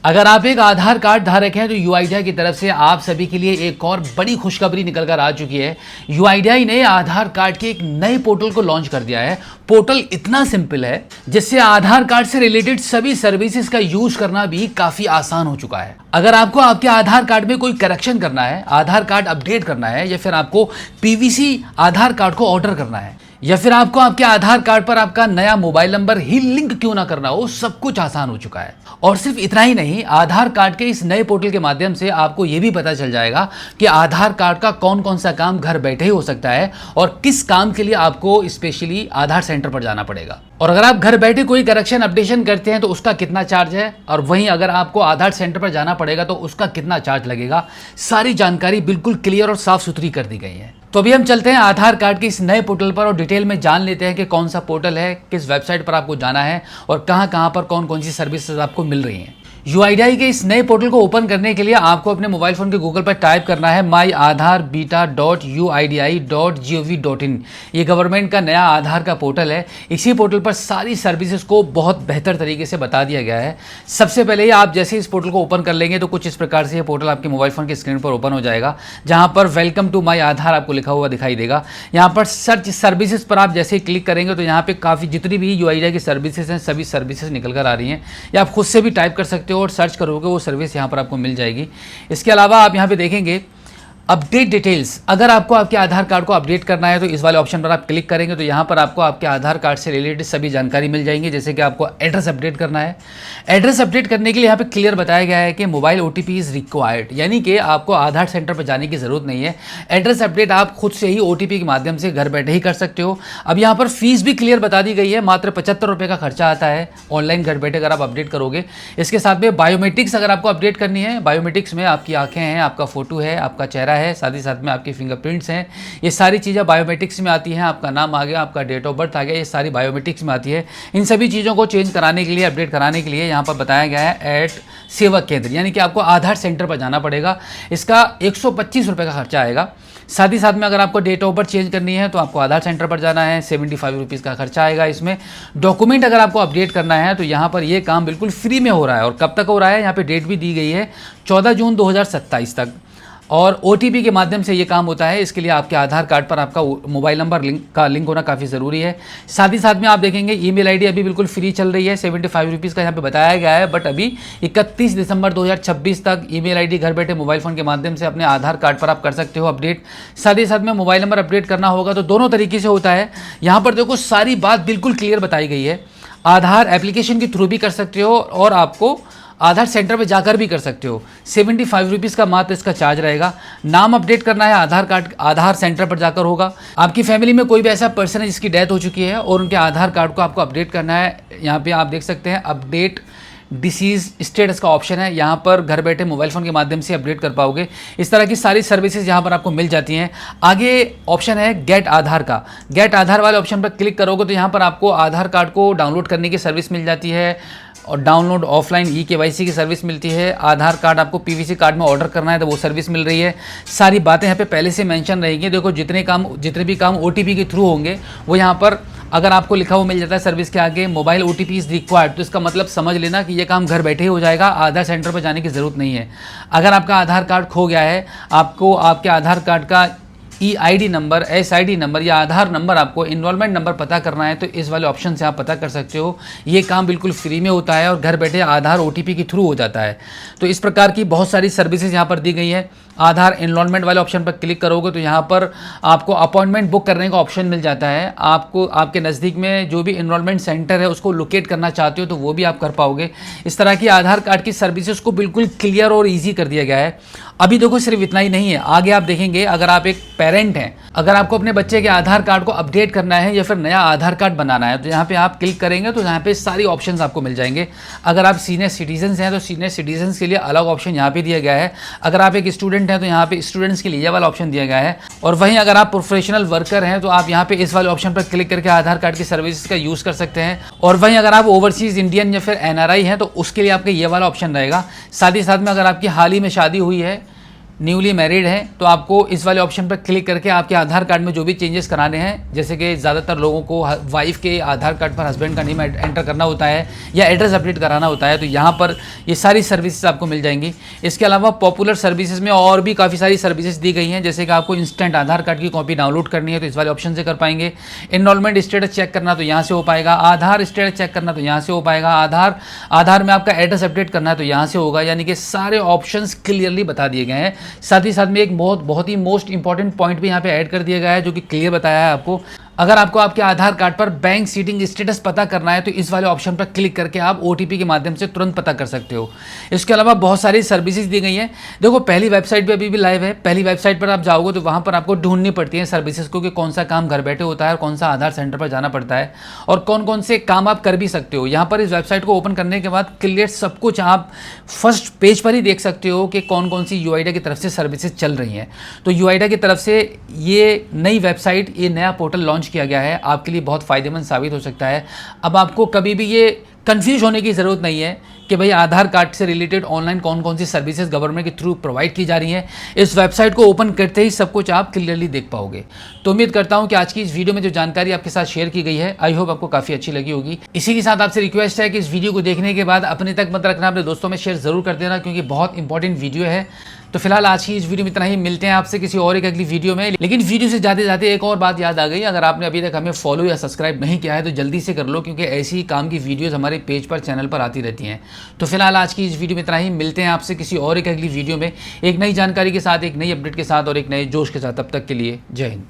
अगर आप एक आधार कार्ड धारक हैं तो यूआईडीआई की तरफ से आप सभी के लिए एक और बड़ी खुशखबरी निकल कर आ चुकी है। यूआईडीआई ने आधार कार्ड के एक नए पोर्टल को लॉन्च कर दिया है। पोर्टल इतना सिंपल है जिससे आधार कार्ड से रिलेटेड सभी सर्विसेज का यूज करना भी काफी आसान हो चुका है। अगर आपको आपके आधार कार्ड में कोई करेक्शन करना है, आधार कार्ड अपडेट करना है, या फिर आपको पीवीसी आधार कार्ड को ऑर्डर करना है, या फिर आपको आपके आधार कार्ड पर आपका नया मोबाइल नंबर ही लिंक क्यों ना करना हो, सब कुछ आसान हो चुका है। और सिर्फ इतना ही नहीं, आधार कार्ड के इस नए पोर्टल के माध्यम से आपको यह भी पता चल जाएगा कि आधार कार्ड का कौन कौन सा काम घर बैठे ही हो सकता है और किस काम के लिए आपको स्पेशली आधार सेंटर पर जाना पड़ेगा। और अगर आप घर बैठे कोई करेक्शन अपडेशन करते हैं तो उसका कितना चार्ज है, और वहीं अगर आपको आधार सेंटर पर जाना पड़ेगा तो उसका कितना चार्ज लगेगा, सारी जानकारी बिल्कुल क्लियर और साफ सुथरी कर दी गई है। तो अभी हम चलते हैं आधार कार्ड के इस नए पोर्टल पर और डिटेल में जान लेते हैं कि कौन सा पोर्टल है, किस वेबसाइट पर आपको जाना है और कहां पर कौन कौन सी सर्विसेज आपको मिल रही हैं। यूआईडीआई के इस नए पोर्टल को ओपन करने के लिए आपको अपने मोबाइल फोन के गूगल पर टाइप करना है myAadharBeta.uidi.gov.in। ये गवर्नमेंट का नया आधार का पोर्टल है। इसी पोर्टल पर सारी सर्विसेज को बहुत बेहतर तरीके से बता दिया गया है। सबसे पहले ही आप जैसे इस पोर्टल को ओपन कर लेंगे तो कुछ इस प्रकार से ये पोर्टल आपके मोबाइल फोन की स्क्रीन पर ओपन हो जाएगा, जहां पर वेलकम टू माई आधार आपको लिखा हुआ दिखाई देगा। यहाँ पर सर्च सर्विसेज पर आप जैसे ही क्लिक करेंगे तो यहाँ पे काफ़ी जितनी भी यूआईडीआई की सर्विसेज हैं सभी सर्विसेज निकल कर आ रही हैं, या आप खुद से भी टाइप कर सकते हो और सर्च करोगे वो सर्विस यहाँ पर आपको मिल जाएगी। इसके अलावा आप यहाँ पे देखेंगे अपडेट डिटेल्स। अगर आपको आपके आधार कार्ड को अपडेट करना है तो इस वाले ऑप्शन पर आप क्लिक करेंगे तो यहाँ पर आपको आपके आधार कार्ड से रिलेटेड सभी जानकारी मिल जाएंगी। जैसे कि आपको एड्रेस अपडेट करना है, एड्रेस अपडेट करने के लिए यहाँ पे क्लियर बताया गया है कि मोबाइल ओटीपी इज़ रिक्वायर्ड, यानी कि आपको आधार सेंटर पर जाने की ज़रूरत नहीं है। एड्रेस अपडेट आप खुद से ही ओटीपी के माध्यम से घर बैठे ही कर सकते हो। अब यहाँ पर फीस भी क्लियर बता दी गई है, मात्र 75 रुपये का खर्चा आता है ऑनलाइन घर बैठे अगर आप अपडेट करोगे। इसके साथ में बायोमेट्रिक्स अगर आपको अपडेट करनी है, बायोमेट्रिक्स में आपकी आँखें हैं, आपका फोटो है, आपका चेहरा है, साथ ही साथ में आपके फिंगरप्रिंट्स हैं, ये सारी चीज़ें बायोमेट्रिक्स में आती हैं। आपका नाम आ गया, आपका डेट ऑफ बर्थ आ गया, ये सारी बायोमेट्रिक्स में आती है। इन सभी चीज़ों को चेंज कराने के लिए, अपडेट कराने के लिए यहाँ पर बताया गया है एट सेवा केंद्र, यानी कि आपको आधार सेंटर पर जाना पड़ेगा। इसका 125 रुपये का खर्चा आएगा। साथ ही साथ में अगर आपको डेट ऑफ बर्थ चेंज करनी है तो आपको आधार सेंटर पर जाना है, 75 रुपीज़ का खर्चा आएगा इसमें। डॉक्यूमेंट अगर आपको अपडेट करना है तो यहाँ पर ये काम बिल्कुल फ्री में हो रहा है। और कब तक हो रहा है, यहाँ पे डेट भी दी गई है 14 जून 2027 तक। और ओटीपी के माध्यम से ये काम होता है। इसके लिए आपके आधार कार्ड पर आपका मोबाइल नंबर लिंक होना काफ़ी ज़रूरी है। साथ ही साथ में आप देखेंगे ईमेल आईडी अभी बिल्कुल फ्री चल रही है, 75 रुपीज़ का यहाँ पे बताया गया है। बट अभी 31 दिसंबर 2026 तक ईमेल आईडी घर बैठे मोबाइल फ़ोन के माध्यम से अपने आधार कार्ड पर आप कर सकते हो अपडेट। साथ ही साथ में मोबाइल नंबर अपडेट करना होगा तो दोनों तरीके से होता है। यहाँ पर देखो सारी बात बिल्कुल क्लियर बताई गई है। आधार एप्लीकेशन के थ्रू भी कर सकते हो और आपको आधार सेंटर पे जाकर भी कर सकते हो। 75 रुपीज़ का मात्र इसका चार्ज रहेगा। नाम अपडेट करना है आधार सेंटर पर जाकर होगा। आपकी फैमिली में कोई भी ऐसा पर्सन है जिसकी डेथ हो चुकी है और उनके आधार कार्ड को आपको अपडेट करना है। यहाँ पे आप देख सकते हैं अपडेट डिसीज स्टेटस का ऑप्शन है, यहाँ पर घर बैठे मोबाइल फ़ोन के माध्यम से अपडेट कर पाओगे। इस तरह की सारी सर्विसेज यहाँ पर आपको मिल जाती हैं। आगे ऑप्शन है गेट आधार का। गेट आधार वाले ऑप्शन पर क्लिक करोगे तो यहाँ पर आपको आधार कार्ड को डाउनलोड करने की सर्विस मिल जाती है और डाउनलोड ऑफलाइन ई-केवाईसी की सर्विस मिलती है। आधार कार्ड आपको पीवीसी कार्ड में ऑर्डर करना है तो वो सर्विस मिल रही है। सारी बातें यहाँ पे पहले से मेंशन रहेंगी। देखो जितने भी काम ओटीपी के थ्रू होंगे वो यहाँ पर अगर आपको लिखा हुआ मिल जाता है सर्विस के आगे मोबाइल ओटीपी इज़ रिक्वायर्ड, तो इसका मतलब समझ लेना कि ये काम घर बैठे ही हो जाएगा, आधार सेंटर पर जाने की ज़रूरत नहीं है। अगर आपका आधार कार्ड खो गया है, आपको आपके आधार कार्ड का EID नंबर, SID नंबर या आधार नंबर, आपको इनरोलमेंट नंबर पता करना है तो इस वाले ऑप्शन से आप पता कर सकते हो। ये काम बिल्कुल फ्री में होता है और घर बैठे आधार OTP के थ्रू हो जाता है। तो इस प्रकार की बहुत सारी सर्विसेज यहाँ पर दी गई हैं। आधार इनरोलमेंट वाले ऑप्शन पर क्लिक करोगे तो यहाँ पर आपको अपॉइंटमेंट बुक करने का ऑप्शन मिल जाता है। आपको आपके नज़दीक में जो भी इनरोलमेंट सेंटर है उसको लोकेट करना चाहते हो तो वो भी आप कर पाओगे। इस तरह की आधार कार्ड की सर्विसेज को बिल्कुल क्लियर और ईजी कर दिया गया है। अभी देखो सिर्फ इतना ही नहीं है, आगे आप देखेंगे अगर आप एक पेरेंट हैं, अगर आपको अपने बच्चे के आधार कार्ड को अपडेट करना है या फिर नया आधार कार्ड बनाना है तो यहाँ पे आप क्लिक करेंगे तो यहाँ पे सारी ऑप्शंस आपको मिल जाएंगे। अगर आप सीनियर सिटीजन्स हैं तो सीनियर सिटीजन्स के लिए अलग ऑप्शन यहाँ पे दिया गया है। अगर आप एक स्टूडेंट हैं तो यहाँ पे स्टूडेंट्स के लिए ये वाला ऑप्शन दिया गया है। और वहीं अगर आप प्रोफेशनल वर्कर हैं तो आप यहाँ पे इस वाले ऑप्शन पर क्लिक करके आधार कार्ड की सर्विसेज का यूज़ कर सकते हैं। और वहीं अगर आप ओवरसीज़ इंडियन या फिर NRI हैं तो उसके लिए आपका ये वाला ऑप्शन रहेगा। साथ ही साथ में अगर आपकी हाल ही में शादी हुई है न्यूली मैरिड हैं तो आपको इस वाले ऑप्शन पर क्लिक करके आपके आधार कार्ड में जो भी चेंजेस कराने हैं, जैसे कि ज़्यादातर लोगों को वाइफ के आधार कार्ड पर हस्बैंड का नेम एंटर करना होता है या एड्रेस अपडेट कराना होता है, तो यहाँ पर ये सारी सर्विसेज आपको मिल जाएंगी। इसके अलावा पॉपुलर सर्विसेज में और भी काफ़ी सारी सर्विसेज दी गई हैं, जैसे कि आपको इंस्टेंट आधार कार्ड की कॉपी डाउनलोड करनी है तो इस वाले ऑप्शन से कर पाएंगे। एनरोलमेंट स्टेटस चेक करना तो यहाँ से हो पाएगा। आधार स्टेटस चेक करना तो यहाँ से हो पाएगा। आधार में आपका एड्रेस अपडेट करना है तो यहाँ से होगा। यानी कि सारे ऑप्शंस क्लियरली बता दिए गए हैं। साथ ही साथ में एक बहुत ही मोस्ट इंपॉर्टेंट पॉइंट भी यहाँ पे ऐड कर दिया गया है, जो कि क्लियर बताया है आपको। अगर आपको आपके आधार कार्ड पर बैंक सीटिंग स्टेटस पता करना है तो इस वाले ऑप्शन पर क्लिक करके आप OTP के माध्यम से तुरंत पता कर सकते हो। इसके अलावा बहुत सारी सर्विसेज दी गई हैं। देखो, पहली वेबसाइट पे अभी भी लाइव है। पहली वेबसाइट पर आप जाओगे तो वहाँ पर आपको ढूंढनी पड़ती है सर्विसेज को कि कौन सा काम घर बैठे होता है और कौन सा आधार सेंटर पर जाना पड़ता है और कौन कौन से काम आप कर भी सकते हो। यहाँ पर इस वेबसाइट को ओपन करने के बाद क्लियर सब कुछ आप फर्स्ट पेज पर ही देख सकते हो कि कौन कौन सी UIDA की तरफ से सर्विसेज चल रही हैं। तो UIDA की तरफ से ये नई वेबसाइट, ये नया पोर्टल लॉन्च किया गया है, आपके लिए बहुत फ़ायदेमंद साबित हो सकता है। अब आपको कभी भी ये कंफ्यूज होने की ज़रूरत नहीं है कि भाई आधार कार्ड से रिलेटेड ऑनलाइन कौन कौन सी सर्विसेज गवर्नमेंट के थ्रू प्रोवाइड की जा रही हैं। इस वेबसाइट को ओपन करते ही सब कुछ आप क्लियरली देख पाओगे। तो उम्मीद करता हूं कि आज की इस वीडियो में जो जानकारी आपके साथ शेयर की गई है, आई होप आपको काफ़ी अच्छी लगी होगी। इसी के साथ आपसे रिक्वेस्ट है कि इस वीडियो को देखने के बाद अपने तक मत रखना, अपने दोस्तों में शेयर ज़रूर कर देना, क्योंकि बहुत इंपॉर्टेंट वीडियो है। तो फिलहाल आज की इस वीडियो में इतना ही। मिलते हैं आपसे किसी और एक अगली वीडियो में। लेकिन वीडियो से जाते जाते एक और बात याद आ गई, अगर आपने अभी तक हमें फॉलो या सब्सक्राइब नहीं किया है तो जल्दी से कर लो, क्योंकि ऐसी ही काम की वीडियोस हमारे पेज पर, चैनल पर आती रहती हैं। तो फिलहाल आज की इस वीडियो में इतना ही। मिलते हैं आपसे किसी और एक अगली वीडियो में, एक नई जानकारी के साथ, एक नई अपडेट के साथ और एक नए जोश के साथ। तब तक के लिए जय हिंद।